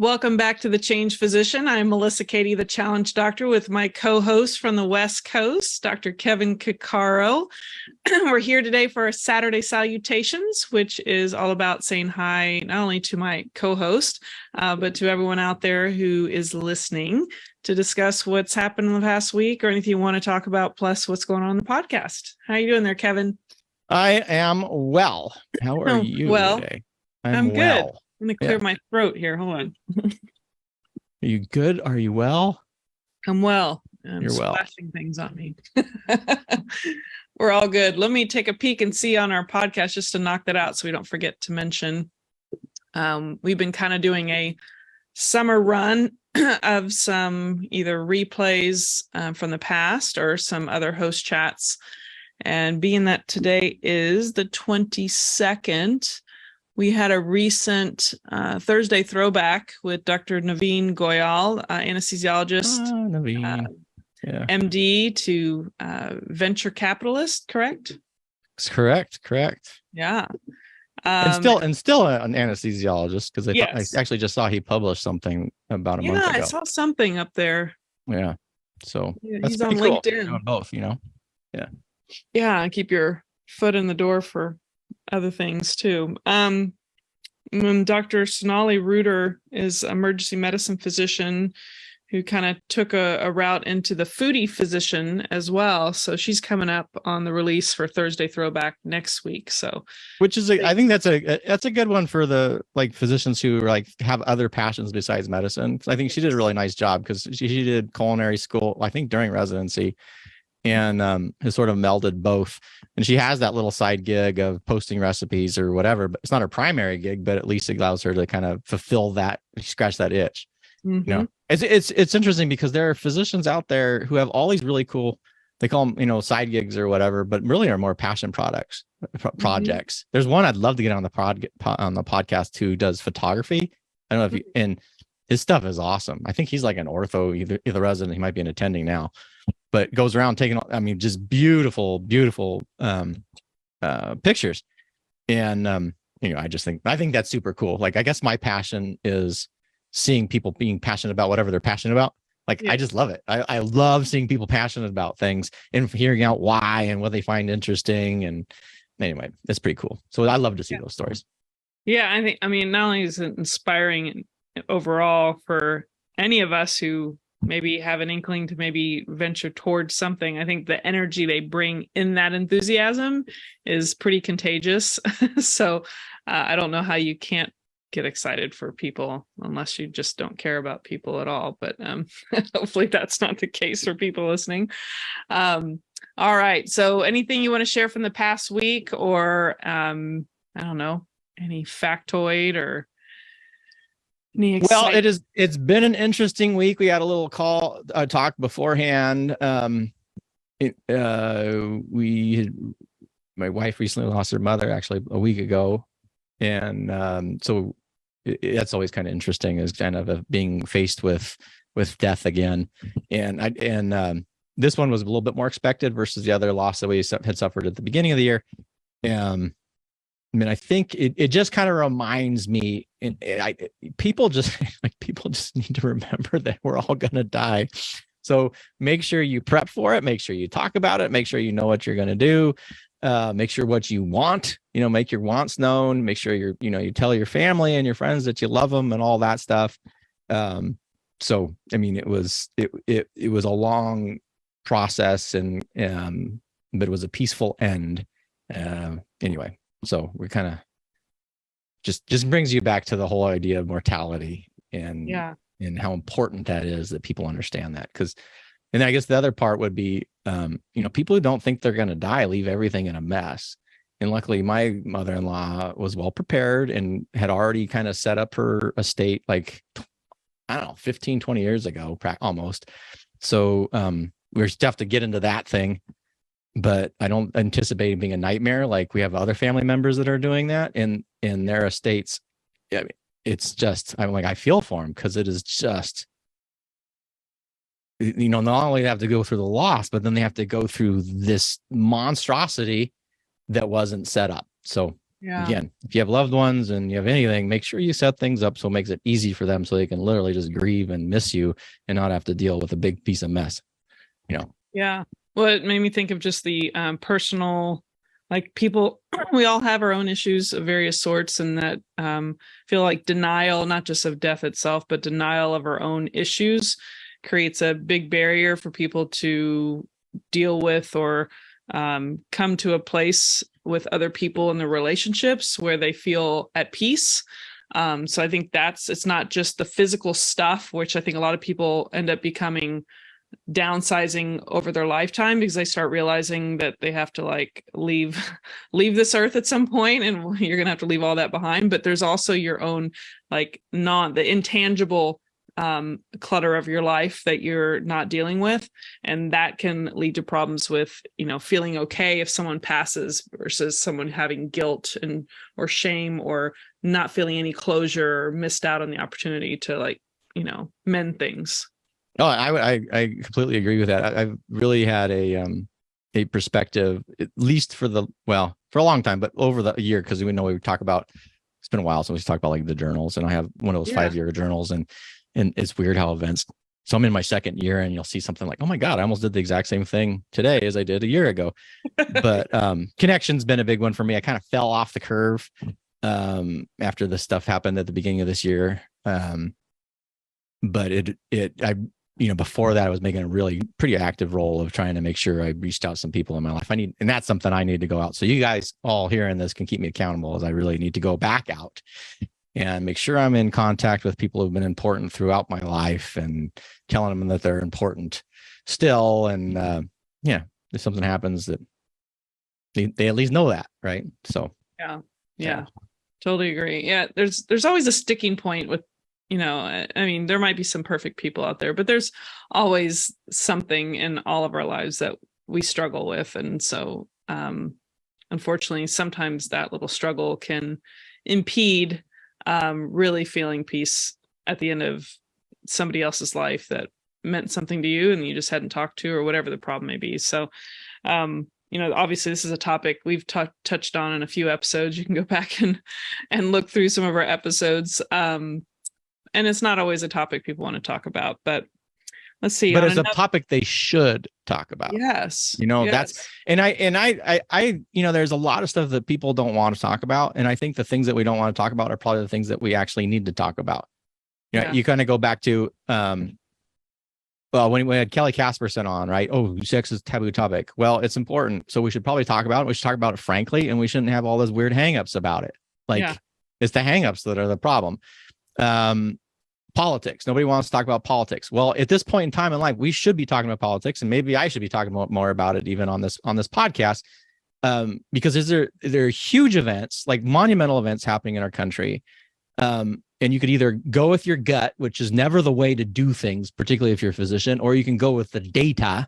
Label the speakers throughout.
Speaker 1: Welcome back to The Change Physician. I'm Melissa Cady, the Challenge Doctor, with my co-host from the West Coast, Dr. Kevin Cuccaro. We're here today for Saturday Salutations, which is all about saying hi, not only to my co-host, but to everyone out there who is listening, to discuss what's happened in the past week or anything you want to talk about, plus what's going on in the podcast. How are you doing there, Kevin?
Speaker 2: I am well. How are you today?
Speaker 1: I'm good. I'm going to clear my throat here. Hold on.
Speaker 2: Are you good? Are you well?
Speaker 1: I'm well.
Speaker 2: You're
Speaker 1: splashing things on me. We're all good. Let me take a peek and see on our podcast just to knock that out so we don't forget to mention. We've been kind of doing a summer run of some either replays from the past or some other host chats. And being that today is the 22nd, we had a recent Thursday throwback with Dr. Naveen Goyal, anesthesiologist, MD to venture capitalist, correct?
Speaker 2: Correct.
Speaker 1: Yeah.
Speaker 2: And still an anesthesiologist, because I actually just saw he published something about a month ago.
Speaker 1: Yeah, I saw something up there.
Speaker 2: Yeah. So
Speaker 1: he's on LinkedIn.
Speaker 2: Cool. Both, Yeah.
Speaker 1: Yeah, and keep your foot in the door for other things too. Dr. Sonali Reuter is an emergency medicine physician who kind of took a route into the foodie physician as well. So she's coming up on the release for Thursday Throwback next week. So,
Speaker 2: which is I think that's a good one for the physicians who have other passions besides medicine. I think she did a really nice job because she did culinary school, I think, during residency, and has sort of melded both. And she has that little side gig of posting recipes or whatever, but it's not her primary gig, but at least it allows her to kind of fulfill that, scratch that itch.
Speaker 1: Mm-hmm.
Speaker 2: It's interesting because there are physicians out there who have all these really cool, they call them, side gigs or whatever, but really are more passion projects. There's one I'd love to get on the podcast who does photography. I don't know if you, and his stuff is awesome. I think he's like an ortho, either resident, he might be an attending now, but goes around taking, just beautiful pictures. And, I think that's super cool. I guess my passion is seeing people being passionate about whatever they're passionate about. I just love it. I love seeing people passionate about things and hearing out why and what they find interesting. And anyway, that's pretty cool. So I love to see those stories.
Speaker 1: Yeah. Not only is it inspiring overall for any of us who maybe have an inkling to maybe venture towards something, I think the energy they bring in that enthusiasm is pretty contagious. So I don't know how you can't get excited for people unless you just don't care about people at all. But hopefully that's not the case for people listening. All right. So anything you want to share from the past week, or I don't know, any factoid or any excitement?
Speaker 2: Well, it's been an interesting week. We had a little talk beforehand. My wife recently lost her mother actually a week ago. And so that's always kind of interesting, is kind of being faced with death again. And this one was a little bit more expected versus the other loss that we had suffered at the beginning of the year. I think it just kind of reminds me, people just need to remember that we're all going to die. So make sure you prep for it. Make sure you talk about it. Make sure you know what you're going to do. Make sure what you want, make your wants known. Make sure you tell your family and your friends that you love them and all that stuff. So, it was a long process but it was a peaceful end. Anyway, so we're kind of just brings you back to the whole idea of mortality and how important that is, that people understand that. And I guess the other part would be, people who don't think they're going to die leave everything in a mess. And luckily, my mother-in-law was well prepared and had already kind of set up her estate, 15, 20 years ago, almost. So we just have to get into that thing. But I don't anticipate it being a nightmare. We have other family members that are doing that in their estates. It's just, I feel for them, because it is just, not only have to go through the loss, but then they have to go through this monstrosity that wasn't set up. So
Speaker 1: Yeah.
Speaker 2: Again, if you have loved ones and you have anything, make sure you set things up so it makes it easy for them so they can literally just grieve and miss you and not have to deal with a big piece of mess, you know.
Speaker 1: Yeah. Well, it made me think of just the personal, like people, we all have our own issues of various sorts, and that feel like denial, not just of death itself, but denial of our own issues creates a big barrier for people to deal with or come to a place with other people in the relationships where they feel at peace. So I think it's not just the physical stuff, which I think a lot of people end up becoming downsizing over their lifetime because they start realizing that they have to like leave this earth at some point, and you're gonna have to leave all that behind. But there's also your own like the intangible clutter of your life that you're not dealing with, and that can lead to problems with feeling okay if someone passes versus someone having guilt and or shame or not feeling any closure or missed out on the opportunity to like mend things.
Speaker 2: Oh, I completely agree with that. I've really had a perspective, at least for a long time, but over the year, because we know we talk about, it's been a while since we talked about like the journals, and I have one of those 5-year journals, and it's weird how events. So I'm in my 2nd year, and you'll see something like, oh my God, I almost did the exact same thing today as I did a year ago. But connection's been a big one for me. I kind of fell off the curve after this stuff happened at the beginning of this year. But before that, I was making a really pretty active role of trying to make sure I reached out to some people in my life. And that's something I need to go out. So you guys all hearing this can keep me accountable, as I really need to go back out and make sure I'm in contact with people who've been important throughout my life and telling them that they're important still. And if something happens, that they at least know that. Right. So.
Speaker 1: Yeah. Totally agree. Yeah. There's always a sticking point with, I mean, there might be some perfect people out there, but there's always something in all of our lives that we struggle with. And so, unfortunately, sometimes that little struggle can impede really feeling peace at the end of somebody else's life that meant something to you and you just hadn't talked to, or whatever the problem may be. So, obviously this is a topic we've touched on in a few episodes. You can go back and look through some of our episodes. And it's not always a topic people want to talk about, but let's see.
Speaker 2: But it's a topic they should talk about.
Speaker 1: Yes.
Speaker 2: That's, and I, there's a lot of stuff that people don't want to talk about. And I think the things that we don't want to talk about are probably the things that we actually need to talk about. You kind of go back to, when we had Kelly Casperson on, right? Oh, sex is a taboo topic. Well, it's important. So we should probably talk about it. We should talk about it frankly, and we shouldn't have all those weird hangups about it. It's the hangups that are the problem. Politics. Nobody wants to talk about politics. Well, at this point in time in life, we should be talking about politics, and maybe I should be talking more about it even on this podcast, because there are huge events, like monumental events happening in our country, and you could either go with your gut, which is never the way to do things, particularly if you're a physician, or you can go with the data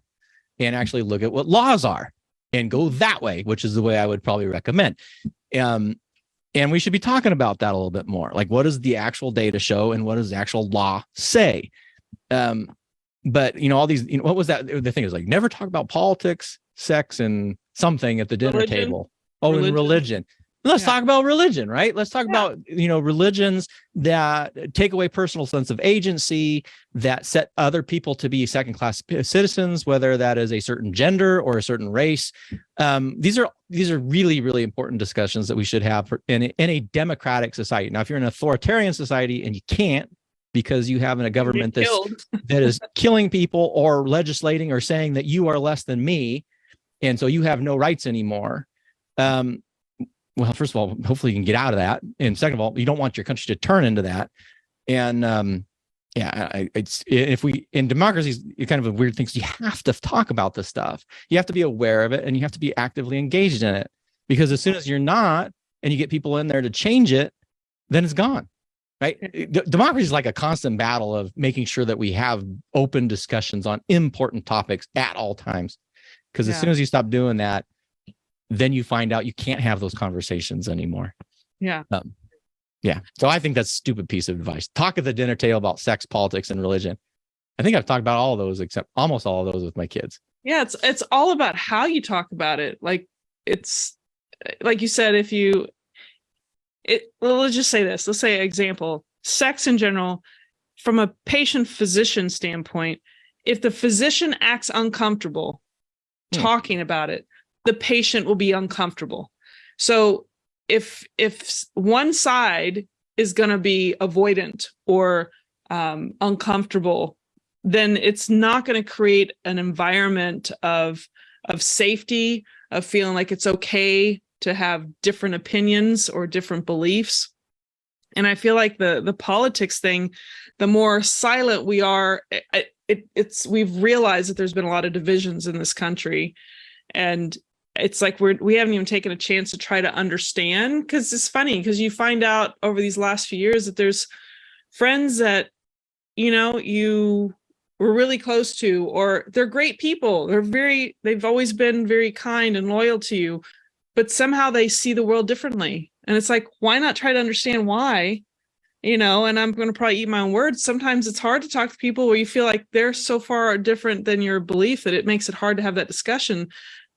Speaker 2: and actually look at what laws are and go that way, which is the way I would probably recommend. And we should be talking about that a little bit more. Like, what does the actual data show and what does the actual law say? But, all these, what was that? The thing is, like, never talk about politics, sex, and something at the dinner table. Oh, and religion. Let's talk about religion, right? Let's talk about, religions that take away personal sense of agency, that set other people to be second-class citizens, whether that is a certain gender or a certain race. These are really, really important discussions that we should have in a democratic society. Now, if you're in an authoritarian society and you can't, because you have a government that is killing people or legislating or saying that you are less than me, and so you have no rights anymore. Well, first of all, hopefully you can get out of that. And second of all, you don't want your country to turn into that. And it's, if we, in democracies, it's kind of a weird thing. So you have to talk about this stuff. You have to be aware of it, and you have to be actively engaged in it, because as soon as you're not, and you get people in there to change it, then it's gone. Right? Democracy is like a constant battle of making sure that we have open discussions on important topics at all times. Because as soon as you stop doing that, then you find out you can't have those conversations anymore.
Speaker 1: Yeah.
Speaker 2: So I think that's a stupid piece of advice. Talk at the dinner table about sex, politics, and religion. I think I've talked about all of those, except almost all of those with my kids.
Speaker 1: Yeah. It's all about how you talk about it. Like, it's like you said, if you well, let's just say this. Let's say example, sex in general, from a patient physician standpoint, if the physician acts uncomfortable talking about it, the patient will be uncomfortable. So if one side is going to be avoidant or uncomfortable, then it's not going to create an environment of safety, of feeling like it's okay to have different opinions or different beliefs. And I feel like the politics thing, the more silent we are, we've realized that there's been a lot of divisions in this country, and it's like we haven't even taken a chance to try to understand. Because it's funny, because you find out over these last few years that there's friends that you were really close to, or they're great people, they've always been very kind and loyal to you, but somehow they see the world differently. And it's like, why not try to understand why? And I'm going to probably eat my own words. Sometimes it's hard to talk to people where you feel like they're so far different than your belief that it makes it hard to have that discussion.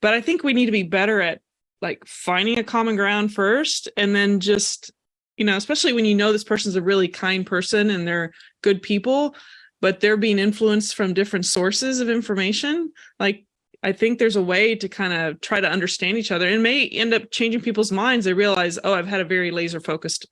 Speaker 1: But I think we need to be better at like finding a common ground first, and then just, especially when this person's a really kind person and they're good people, but they're being influenced from different sources of information. Like, I think there's a way to kind of try to understand each other, and may end up changing people's minds. They realize, oh, I've had a very laser focused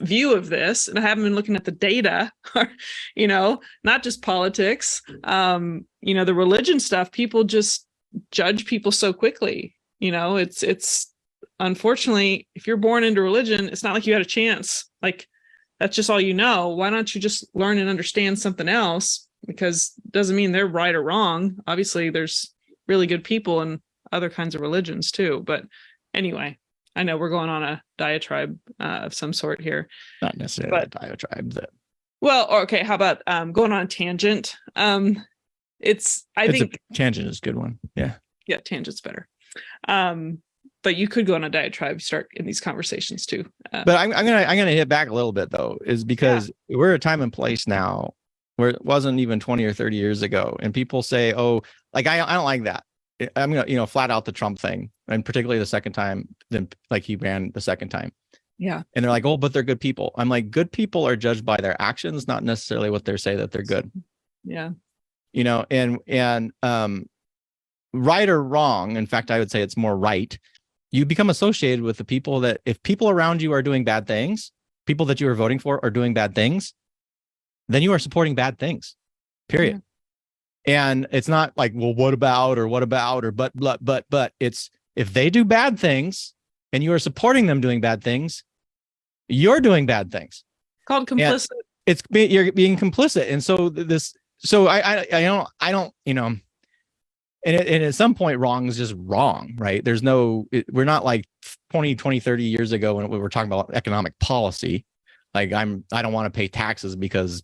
Speaker 1: view of this, and I haven't been looking at the data, not just politics. The religion stuff, people just judge people so quickly. It's unfortunately, if you're born into religion, it's not like you had a chance. Like, that's just all you know. Why don't you just learn and understand something else? Because it doesn't mean they're right or wrong. Obviously, there's really good people in other kinds of religions too. But anyway, I know we're going on a diatribe of some sort here.
Speaker 2: Not necessarily a diatribe.
Speaker 1: Well, okay. How about going on a tangent? I think
Speaker 2: tangent is a good one. Yeah.
Speaker 1: Yeah, tangent's better. But you could go on a diatribe, start in these conversations too.
Speaker 2: But I'm gonna hit back a little bit though, is because we're at a time and place now where it wasn't even 20 or 30 years ago, and people say, "Oh, like I don't like that." I'm gonna flat out the Trump thing, and particularly the second time, then like he ran the second time.
Speaker 1: Yeah.
Speaker 2: And they're like, "Oh, but they're good people." I'm like, good people are judged by their actions, not necessarily what they say that they're good.
Speaker 1: Yeah.
Speaker 2: And right or wrong, in fact, I would say it's more right. You become associated with the people that, if people around you are doing bad things, people that you are voting for are doing bad things, then you are supporting bad things, period. Yeah. And it's not like, well, what about, but it's, if they do bad things and you are supporting them doing bad things, you're doing bad things.
Speaker 1: Called complicit.
Speaker 2: You're being complicit. And so I don't, and at some point, wrong is just wrong, right? We're not like 20, 30 years ago when we were talking about economic policy. Like I don't want to pay taxes because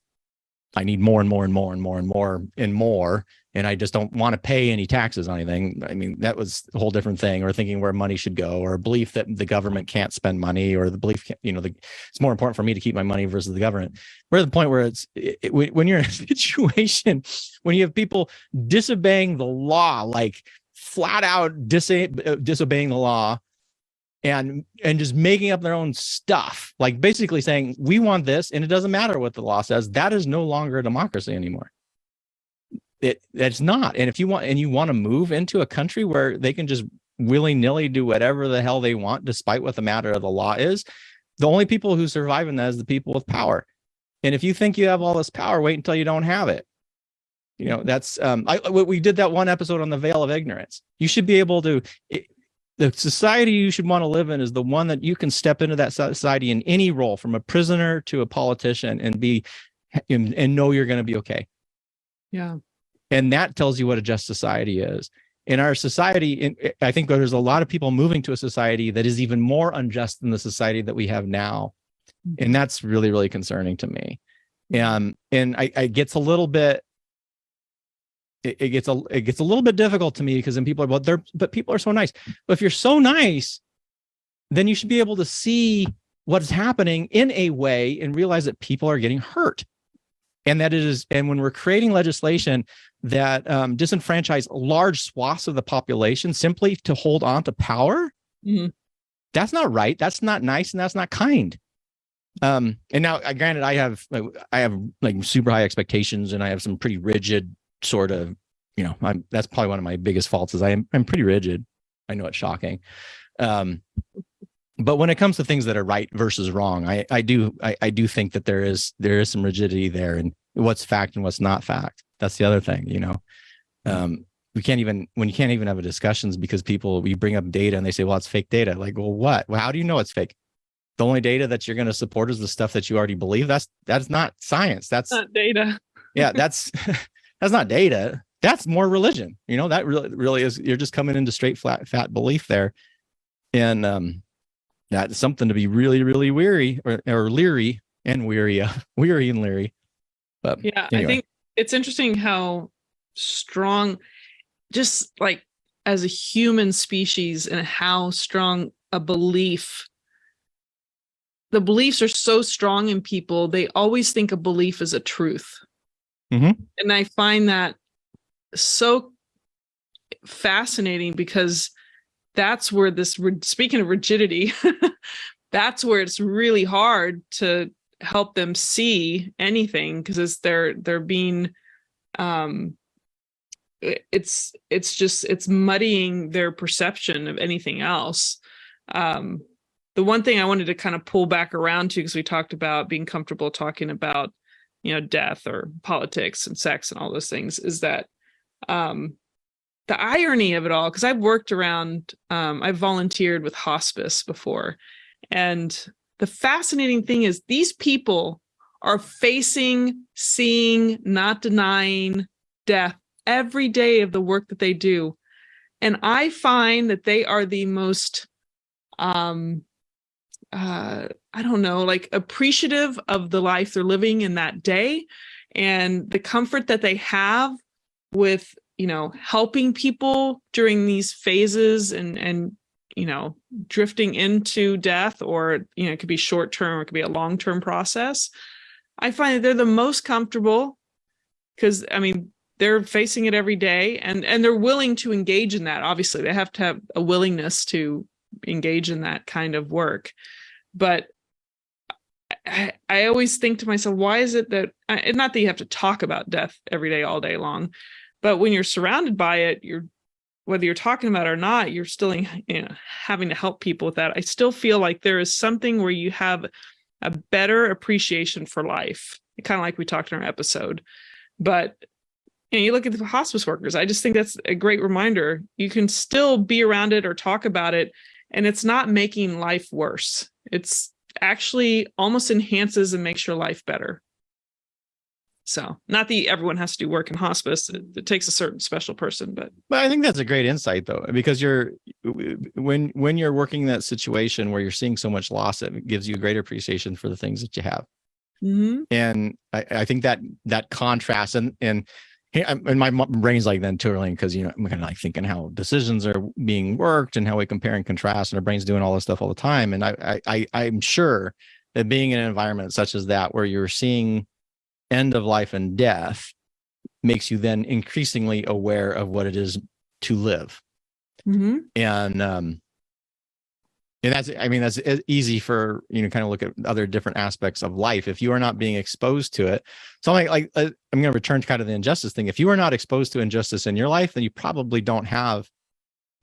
Speaker 2: I need more and more and more and more and more and more, and I just don't want to pay any taxes on anything. I mean, that was a whole different thing, or thinking where money should go, or a belief that the government can't spend money, or the belief, it's more important for me to keep my money versus the government. We're at the point where when you're in a situation when you have people disobeying the law, like flat out disobeying the law, and just making up their own stuff, like basically saying, we want this, and it doesn't matter what the law says. That is no longer a democracy anymore. It's not. And if you want to move into a country where they can just willy-nilly do whatever the hell they want, despite what the matter of the law is, the only people who survive in that is the people with power. And if you think you have all this power, wait until you don't have it. That's we did that one episode on the veil of ignorance. You should be able to. The society you should want to live in is the one that you can step into that society in any role, from a prisoner to a politician, and know you're going to be okay.
Speaker 1: Yeah.
Speaker 2: And that tells you what a just society is. In our society, I think there's a lot of people moving to a society that is even more unjust than the society that we have now. And that's really, really concerning to me. And it gets a little bit, it gets a little bit difficult to me, because then people are, but people are so nice. But if you're so nice, then you should be able to see what's happening in a way and realize that people are getting hurt. And when we're creating legislation that disenfranchise large swaths of the population simply to hold on to power, that's not right. That's not nice. And that's not kind. And now, granted, I have like super high expectations, and I have some pretty rigid sort of, that's probably one of my biggest faults is I'm pretty rigid. I know it's shocking. But when it comes to things that are right versus wrong, I do think that there is some rigidity there, and what's fact and what's not fact. That's the other thing, we can't even have discussions because we bring up data and they say, well, it's fake data. Like, well, what? Well, how do you know it's fake? The only data that you're going to support is the stuff that you already believe. That's not science. That's
Speaker 1: not data.
Speaker 2: Yeah, that's not data. That's more religion. That really is. You're just coming into straight fat belief there, and that's something to be really, really weary or leery and weary and leery. But
Speaker 1: yeah,
Speaker 2: anyway.
Speaker 1: I think it's interesting how strong, just like as a human species, and how strong a belief. The beliefs are so strong in people. They always think a belief is a truth.
Speaker 2: Mm-hmm.
Speaker 1: And I find that so fascinating, because that's where speaking of rigidity, that's where it's really hard to help them see anything, because they're being, it's muddying their perception of anything else. The one thing I wanted to kind of pull back around to, because we talked about being comfortable talking about, death or politics and sex and all those things, is that the irony of it all, because I've worked around, I've volunteered with hospice before. And the fascinating thing is these people are facing, seeing, not denying death every day of the work that they do. And I find that they are the most, I don't know, like appreciative of the life they're living in that day, and the comfort that they have with, helping people during these phases, and drifting into death, or, it could be short term, or it could be a long-term process. I find that they're the most comfortable, because, they're facing it every day, and they're willing to engage in that. Obviously, they have to have a willingness to engage in that kind of work. But I always think to myself, why is it that, not that you have to talk about death every day, all day long, but when you're surrounded by it, whether you're talking about it or not, you're still having to help people with that. I still feel like there is something where you have a better appreciation for life, kind of like we talked in our episode. But you look at the hospice workers, I just think that's a great reminder. You can still be around it or talk about it, and it's not making life worse. It's actually almost enhances and makes your life better. So, not that everyone has to do work in hospice. It takes a certain special person, but
Speaker 2: I think that's a great insight, though, because when you're working that situation where you're seeing so much loss, it gives you a greater appreciation for the things that you have.
Speaker 1: Mm-hmm.
Speaker 2: And I think that contrast and my brain's like then twirling, because I'm kind of like thinking how decisions are being worked and how we compare and contrast, and our brain's doing all this stuff all the time. And I'm sure that being in an environment such as that, where you're seeing end of life and death, makes you then increasingly aware of what it is to live.
Speaker 1: Mm-hmm.
Speaker 2: And that's easy for, kind of look at other different aspects of life. If you are not being exposed to it, so I'm going to return to kind of the injustice thing. If you are not exposed to injustice in your life, then you probably don't have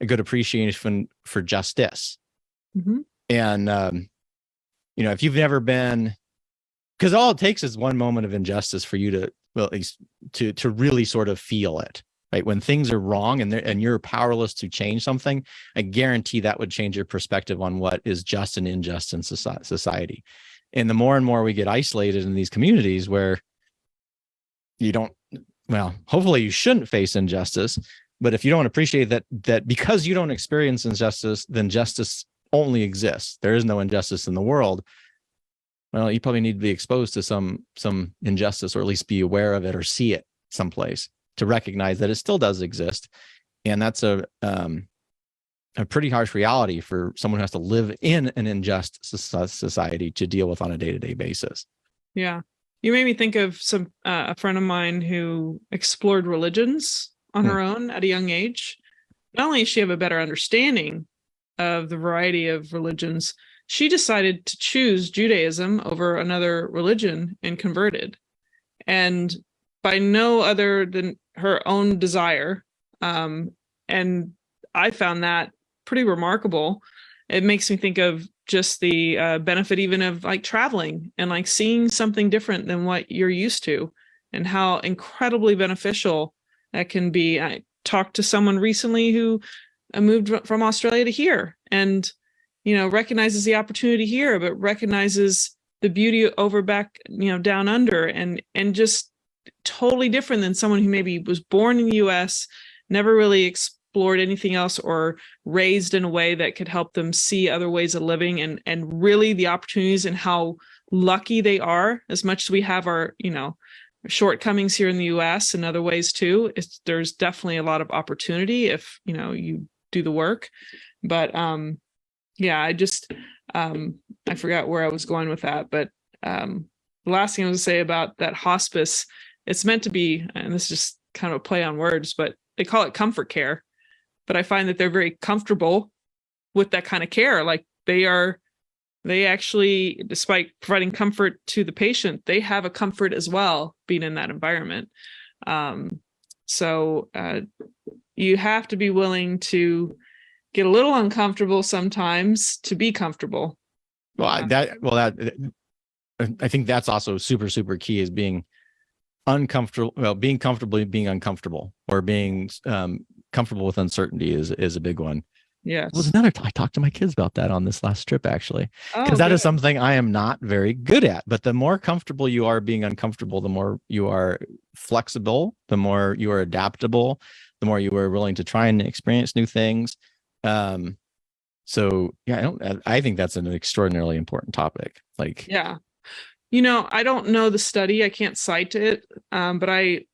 Speaker 2: a good appreciation for justice.
Speaker 1: Mm-hmm.
Speaker 2: And, if you've never been, because all it takes is one moment of injustice for you to, well, at least to really sort of feel it. Right? When things are wrong and you're powerless to change something, I guarantee that would change your perspective on what is just and unjust in society. And the more and more we get isolated in these communities where hopefully you shouldn't face injustice, but if you don't appreciate that because you don't experience injustice, then justice only exists. There is no injustice in the world. Well, you probably need to be exposed to some injustice, or at least be aware of it or see it someplace, to recognize that it still does exist. And that's a pretty harsh reality for someone who has to live in an unjust society to deal with on a day-to-day basis.
Speaker 1: Yeah. You made me think of a friend of mine who explored religions on her own at a young age. Not only does she have a better understanding of the variety of religions, she decided to choose Judaism over another religion and converted. And by no other than her own desire. And I found that pretty remarkable. It makes me think of just the benefit even of like traveling and like seeing something different than what you're used to, and how incredibly beneficial that can be. I talked to someone recently who moved from Australia to here, and recognizes the opportunity here, but recognizes the beauty over back, down under, and just totally different than someone who maybe was born in the US, never really explored anything else, or raised in a way that could help them see other ways of living, and really the opportunities, and how lucky they are. As much as we have our, shortcomings here in the US and other ways too, there's definitely a lot of opportunity if, you do the work. But yeah, I forgot where I was going with that, but the last thing I was to say about that hospice, it's meant to be, and this is just kind of a play on words, but they call it comfort care. But I find that they're very comfortable with that kind of care. Like they actually, despite providing comfort to the patient, they have a comfort as well being in that environment. So you have to be willing to get a little uncomfortable sometimes to be comfortable.
Speaker 2: Well, I think that's also super, super key, is being uncomfortable. Well, being comfortable being uncomfortable, or being comfortable with uncertainty is a big one.
Speaker 1: Yes.
Speaker 2: It was I talked to my kids about that on this last trip, actually, because
Speaker 1: that
Speaker 2: is something I am not very good at. But the more comfortable you are being uncomfortable, the more you are flexible, the more you are adaptable, the more you are willing to try and experience new things. So yeah, I think that's an extraordinarily important topic. Like,
Speaker 1: yeah, I don't know the study, I can't cite it, but I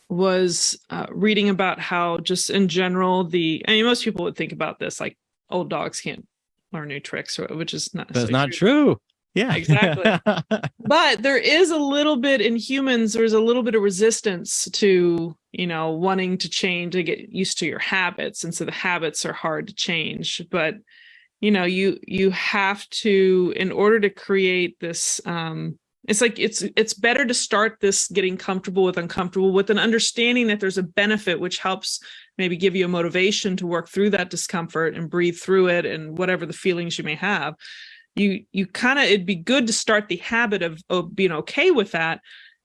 Speaker 1: was reading about how just in general, most people would think about this like old dogs can't learn new tricks, which is not
Speaker 2: that's not true. Yeah,
Speaker 1: exactly. But there is a little bit in humans, there's a little bit of resistance to, wanting to change, to get used to your habits. And so the habits are hard to change. But, you have to, in order to create this, it's like, it's better to start this getting comfortable with uncomfortable, with an understanding that there's a benefit, which helps maybe give you a motivation to work through that discomfort and breathe through it, and whatever the feelings you may have. You kind of, it'd be good to start the habit of being okay with that,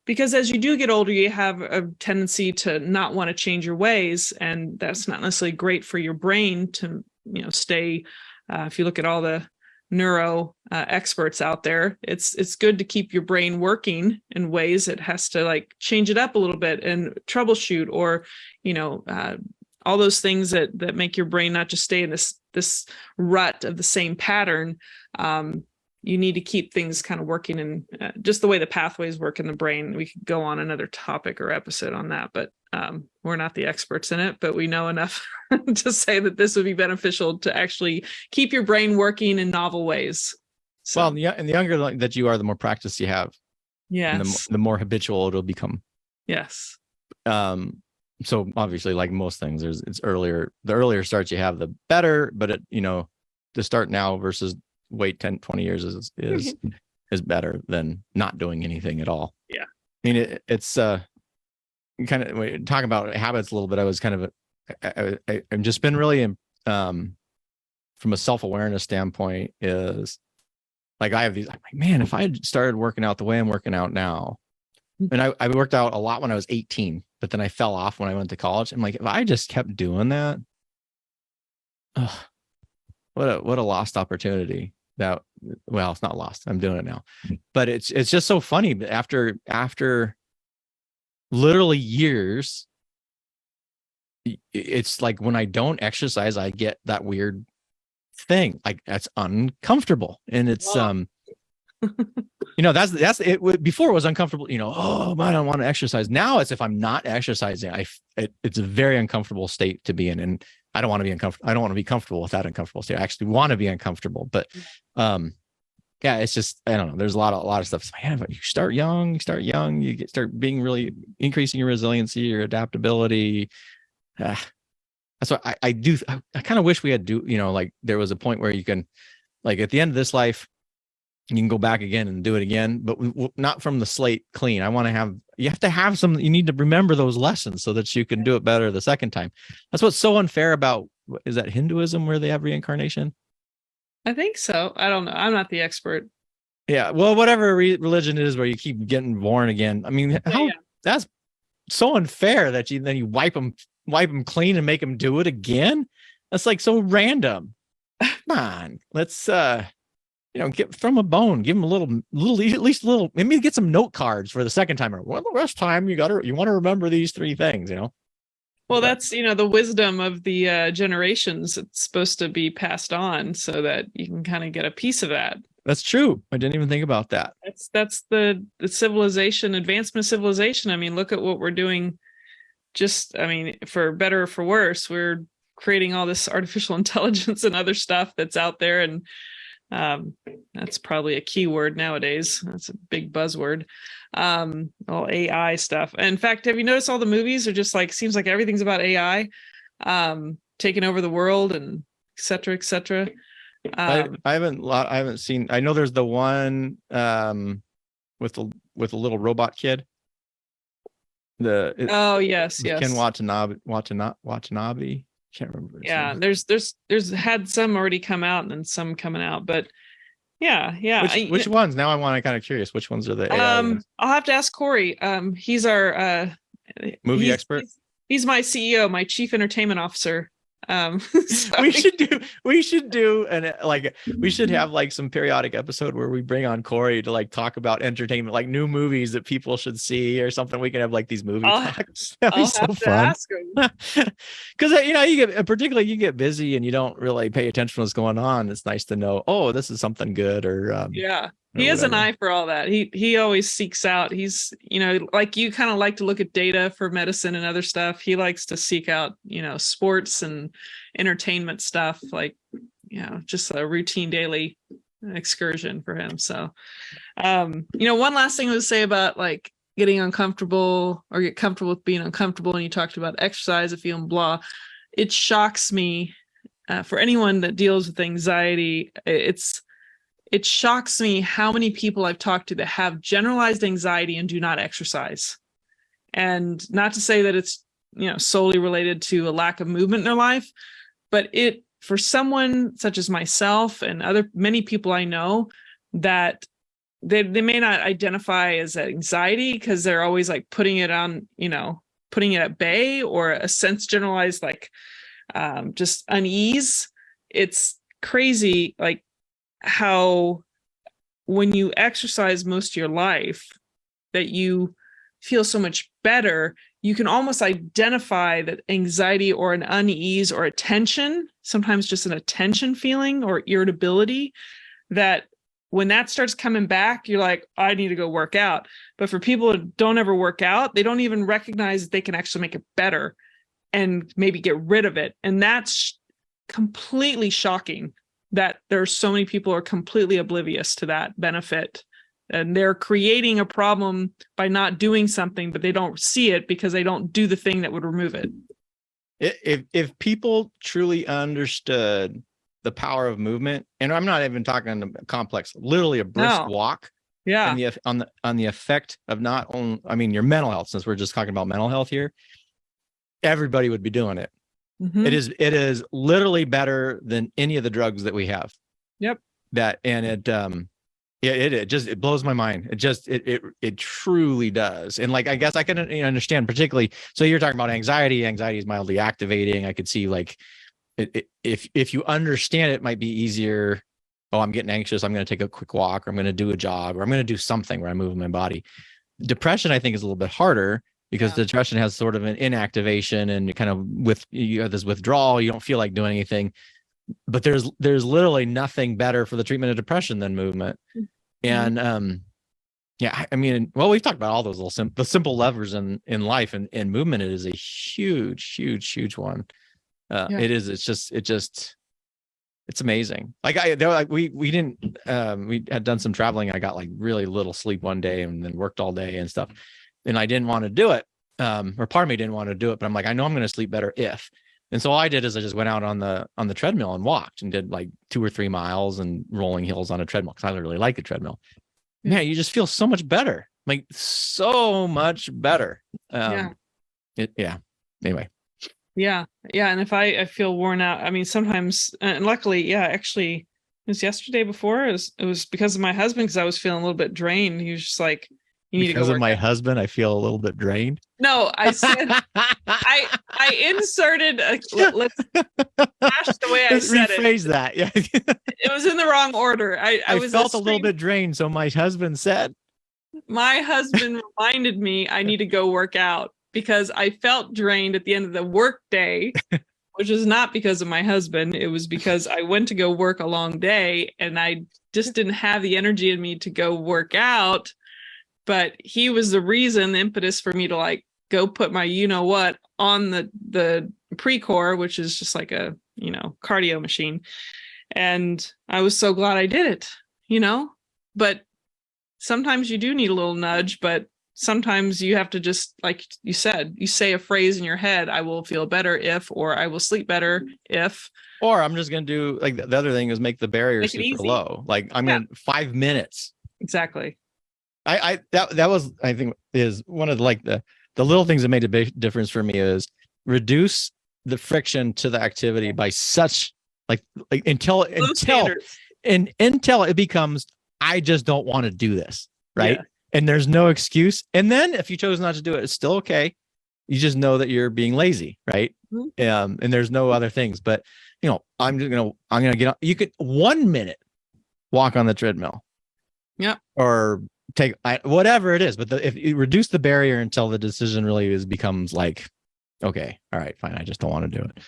Speaker 1: because as you do get older, you have a tendency to not want to change your ways, and that's not necessarily great for your brain to stay. If you look at all the neuro experts out there, it's good to keep your brain working in ways. It has to like change it up a little bit and troubleshoot, or all those things that make your brain not just stay in this rut of the same pattern. You need to keep things kind of working in just the way the pathways work in the brain. We could go on another topic or episode on that, but we're not the experts in it, but we know enough to say that this would be beneficial to actually keep your brain working in novel ways. So,
Speaker 2: well, and the younger that you are, the more practice you have.
Speaker 1: Yes.
Speaker 2: And the more habitual it'll become.
Speaker 1: Yes.
Speaker 2: So obviously, like most things, the earlier starts you have, the better, but to start now versus wait 10, 20 years is better than not doing anything at all.
Speaker 1: Yeah.
Speaker 2: I mean, it's kind of talking about habits a little bit. I was kind of, I've just been really, from a self-awareness standpoint, is like, I have these, like, man, if I had started working out the way I'm working out now, and I worked out a lot when I was 18, but then I fell off when I went to college. I'm like, if I just kept doing that, what a lost opportunity. Well, it's not lost. I'm doing it now, but it's just so funny. But after literally years, it's like when I don't exercise, I get that weird thing. Like, that's uncomfortable, and it's that's it. Before it was uncomfortable. Oh, I don't want to exercise. Now it's, if I'm not exercising, it's a very uncomfortable state to be in, and I don't want to be uncomfortable. I don't want to be comfortable with that uncomfortable state. I actually want to be uncomfortable. But yeah, it's just, I don't know. There's a lot of stuff. It's like, yeah, but you start young, start being really increasing your resiliency, your adaptability. That's what I do. I kind of wish we had like there was a point where you can, like at the end of this life, you can go back again and do it again, but not from the slate clean. You have to have some, you need to remember those lessons so that you can do it better the second time. That's what's so unfair about, is that Hinduism where they have reincarnation?
Speaker 1: I think so. I don't know. I'm not the expert.
Speaker 2: Yeah. Well, whatever religion it is where you keep getting born again. I mean, that's so unfair that then you wipe them clean and make them do it again. That's like so random. Come on, let's get from a bone, give them a little, at least a little, maybe get some note cards for the second time. Well, the rest time you want to remember these 3 things,
Speaker 1: Well, that's, the wisdom of the generations. It's supposed to be passed on so that you can kind of get a piece of that.
Speaker 2: That's true. I didn't even think about that.
Speaker 1: That's the civilization, advancement of civilization. I mean, look at what we're doing. For better or for worse, we're creating all this artificial intelligence and other stuff that's out there. And that's probably a key word nowadays. That's a big buzzword. All AI stuff. In fact, have you noticed all the movies are just like, seems like everything's about AI taking over the world and et cetera, et cetera.
Speaker 2: I haven't seen, I know there's the one with the little robot kid.
Speaker 1: Yes.
Speaker 2: Ken Watanabe. Can't remember.
Speaker 1: Yeah, there's had some already come out and then some coming out, but yeah.
Speaker 2: Which ones? Now I want to kind of curious. Which ones are the AI ones?
Speaker 1: I'll have to ask Corey. He's our
Speaker 2: movie expert.
Speaker 1: He's my CEO, my chief entertainment officer.
Speaker 2: We should do we should have like some periodic episode where we bring on Corey to like talk about entertainment, like new movies that people should see or something. We can have like these movie talks. That'd be so fun. Because you get busy and you don't really pay attention to what's going on. It's nice to know, oh, this is something good, or
Speaker 1: he has an eye for all that. He always seeks out. He's, like you kind of like to look at data for medicine and other stuff. He likes to seek out, sports and entertainment stuff, like, just a routine daily excursion for him. So, one last thing I would say about like getting uncomfortable or get comfortable with being uncomfortable. And you talked about exercise, and feeling blah. It shocks me for anyone that deals with anxiety. It shocks me how many people I've talked to that have generalized anxiety and do not exercise. And not to say that it's, solely related to a lack of movement in their life, but for someone such as myself and many people I know, that they may not identify as anxiety because they're always like putting it at bay, or a sense generalized like just unease. It's crazy, like how when you exercise most of your life that you feel so much better. You can almost identify that anxiety or an unease or a tension, sometimes just an attention feeling or irritability, that when that starts coming back, you're like, I need to go work out. But for people who don't ever work out, they don't even recognize that they can actually make it better and maybe get rid of it. And that's completely shocking, that there are so many people who are completely oblivious to that benefit. And they're creating a problem by not doing something, but they don't see it because they don't do the thing that would remove it.
Speaker 2: If people truly understood the power of movement, and I'm not even talking complex, literally a brisk walk, and on the effect of not only, your mental health, since we're just talking about mental health here, everybody would be doing it. Mm-hmm. It is literally better than any of the drugs that we have.
Speaker 1: Yep.
Speaker 2: It blows my mind. It truly does. And like, I guess I can understand, particularly, so you're talking about anxiety is mildly activating. I could see like if you understand it might be easier. Oh, I'm getting anxious. I'm going to take a quick walk, or I'm going to do a jog, or I'm going to do something where I move my body. Depression, I think, is a little bit harder because depression has sort of an inactivation and kind of you have this withdrawal. You don't feel like doing anything. But there's literally nothing better for the treatment of depression than movement. And we've talked about all those the simple levers in life, and movement is a huge one. It is. It's amazing. Like we had done some traveling. I got like really little sleep one day and then worked all day and stuff, and I didn't want to do it. Or part of me didn't want to do it, but I'm like, I know I'm going to sleep better if. And so all I did is I just went out on the treadmill and walked and did like 2 or 3 miles and rolling hills on a treadmill because I really like a treadmill. Man, you just feel so much better, like so much better. Anyway.
Speaker 1: Yeah. And if I feel worn out, I mean, sometimes, and luckily, actually, it was yesterday before. It was because of my husband, because I was feeling a little bit drained. He was just like, you need to go. Because of
Speaker 2: my husband, I feel a little bit drained.
Speaker 1: No, I said, I inserted, let's hash the way I said it.
Speaker 2: Rephrase that. Yeah.
Speaker 1: It was in the wrong order. I
Speaker 2: felt a little bit drained. So my husband said.
Speaker 1: My husband reminded me I need to go work out because I felt drained at the end of the work day, which is not because of my husband. It was because I went to go work a long day and I just didn't have the energy in me to go work out. But he was the reason, the impetus for me to like go put my you-know-what on the Precor, which is just like a, cardio machine. And I was so glad I did it, but sometimes you do need a little nudge, but sometimes you have to just, like you said, you say a phrase in your head, I will feel better if, or I will sleep better if. Or
Speaker 2: I'm just going to do, like, the other thing is make the barrier super low. Like, 5 minutes.
Speaker 1: Exactly.
Speaker 2: That was, I think, is one of the little things that made a big difference for me is reduce the friction to the activity by such like until it becomes, I just don't want to do this. Right. Yeah. And there's no excuse. And then if you chose not to do it, it's still okay. You just know that you're being lazy. Right. Mm-hmm. And there's no other things, but I'm going to get on. You could 1 minute walk on the treadmill.
Speaker 1: Yeah.
Speaker 2: Or take whatever it is. But if you reduce the barrier until the decision really becomes like, okay, all right, fine. I just don't want to do it.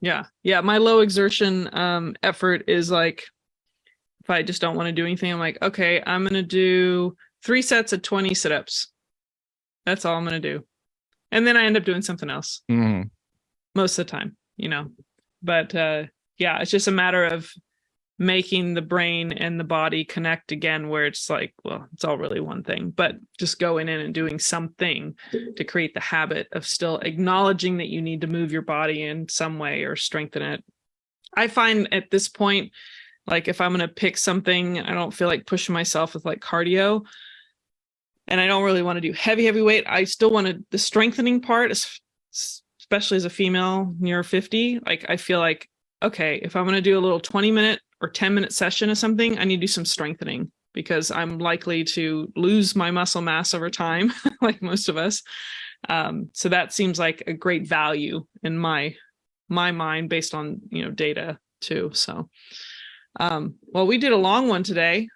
Speaker 1: Yeah. Yeah. My low exertion effort is like, if I just don't want to do anything, I'm like, okay, I'm going to do 3 sets of 20 sit-ups. That's all I'm going to do. And then I end up doing something else most of the time, but it's just a matter of making the brain and the body connect again, where it's like, well, it's all really one thing, but just going in and doing something to create the habit of still acknowledging that you need to move your body in some way or strengthen it. I find at this point, like if I'm going to pick something, I don't feel like pushing myself with like cardio, and I don't really want to do heavy weight. I still wanted the strengthening part, especially as a female near 50. Like I feel like, okay, if I'm going to do a little 20-minute or 10-minute session of something, I need to do some strengthening because I'm likely to lose my muscle mass over time, like most of us. So that seems like a great value in my mind based on, data too. So, well, we did a long one today.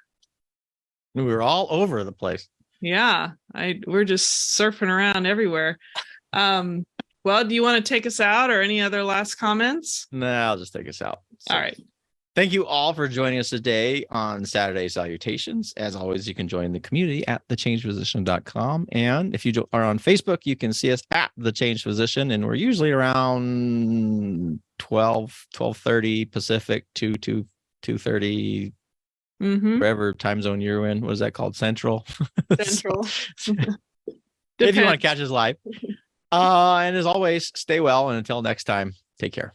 Speaker 2: We were all over the place.
Speaker 1: Yeah, we're just surfing around everywhere. Well, do you want to take us out or any other last comments?
Speaker 2: No, I'll just take us out.
Speaker 1: All right.
Speaker 2: Thank you all for joining us today on Saturday Salutations. As always, you can join the community at thechangedphysician.com. And if you are on Facebook, you can see us at The Changed Physician. And we're usually around 12:30 Pacific to 2:30, wherever time zone you're in. What is that called? Central.
Speaker 1: Central.
Speaker 2: If you want to catch us live. And as always, stay well. And until next time, take care.